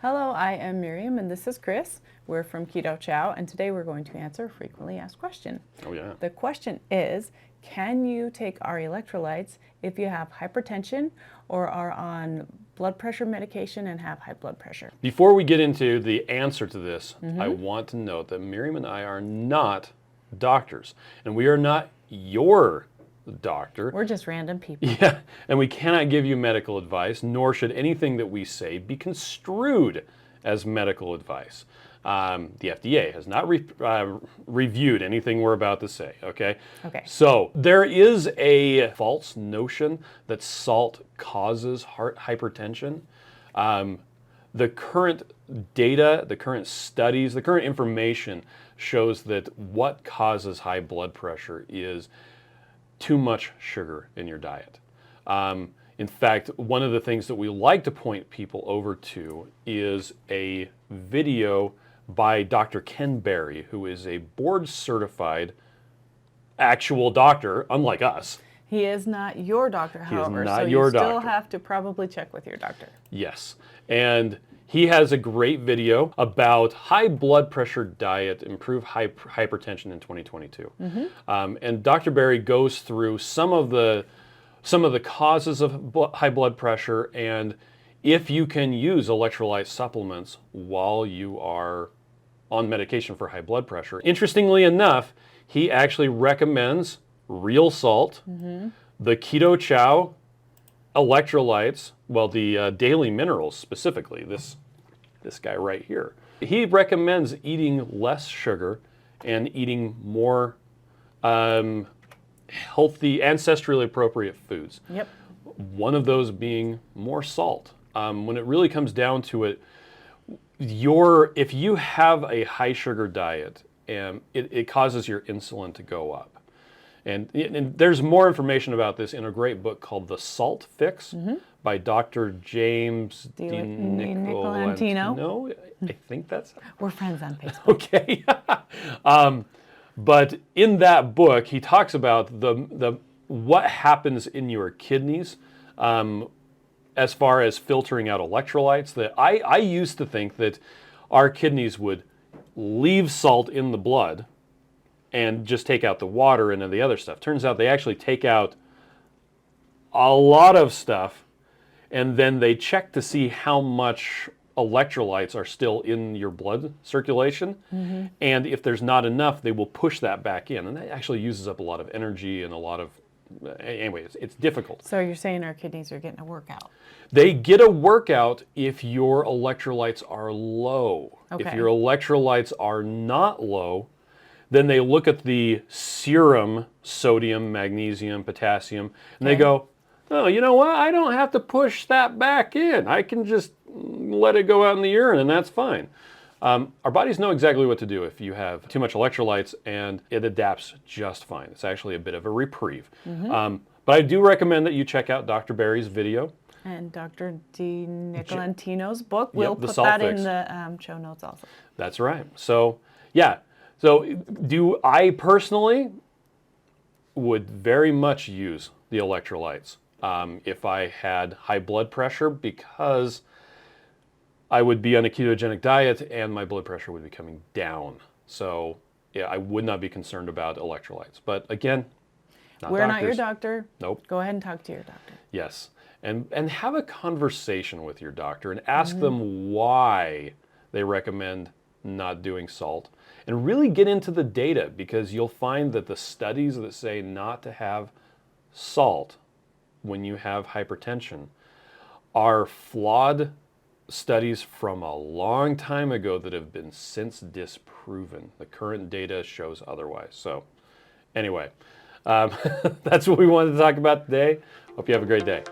Hello, I am Miriam and this is Chris. We're from Keto Chow and today we're going to answer a frequently asked question. Oh yeah. The question is, can you take our electrolytes if you have hypertension or are on blood pressure medication and have high blood pressure? Before we get into the answer to this, I want to note that Miriam and I are not doctors and we are not your doctor. We're just random people. Yeah, and we cannot give you medical advice, nor should anything that we say be construed as medical advice. The FDA has not reviewed anything we're about to say, okay? Okay. So there is a false notion that salt causes heart hypertension. The current data, the current studies, the current information shows that what causes high blood pressure is too much sugar in your diet. In fact, one of the things that we like to point people over to is a video by Dr. Ken Berry, who is a board-certified actual doctor, unlike us. He is not your doctor, however, not so your you still doctor. have to probably check with your doctor. Yes, and he has a great video about high blood pressure diet, improve hypertension in 2022. And Dr. Berry goes through some of the causes of high blood pressure and if you can use electrolyte supplements while you are on medication for high blood pressure. Interestingly enough, he actually recommends real salt, the Keto Chow electrolytes, well, the daily minerals specifically, this guy right here. He recommends eating less sugar and eating more healthy, ancestrally appropriate foods. Yep. One of those being more salt. When it really comes down to it, if you have a high sugar diet, it causes your insulin to go up. And there's more information about this in a great book called The Salt Fix by Dr. James Nicolantino. I think that's... We're friends on Facebook. Okay. But in that book, he talks about what happens in your kidneys as far as filtering out electrolytes. That I used to think that our kidneys would leave salt in the blood and just take out the water and the other stuff. Turns out they actually take out a lot of stuff and then they check to see how much electrolytes are still in your blood circulation. And if there's not enough, they will push that back in. And that actually uses up a lot of energy and a lot of, anyway, it's difficult. So you're saying our kidneys are getting a workout? They get a workout if your electrolytes are low. Okay. If your electrolytes are not low, then they look at the serum sodium, magnesium, potassium, and they go, oh, you know what? I don't have to push that back in. I can just let it go out in the urine and that's fine. Our bodies know exactly what to do if you have too much electrolytes and it adapts just fine. It's actually a bit of a reprieve. But I do recommend that you check out Dr. Berry's video. And Dr. D. Nicolantino's book. We'll put Salt that Fix. in the show notes also. That's right. So, yeah. So, I personally would very much use the electrolytes if I had high blood pressure because I would be on a ketogenic diet and my blood pressure would be coming down. So, yeah, I would not be concerned about electrolytes. But again, We're not your doctor. Nope. Go ahead and talk to your doctor. Yes. And have a conversation with your doctor and ask them why they recommend not doing salt. And really get into the data because you'll find that the studies that say not to have salt when you have hypertension are flawed studies from a long time ago that have been since disproven. The current data shows otherwise. So anyway, that's what we wanted to talk about today. Hope you have a great day.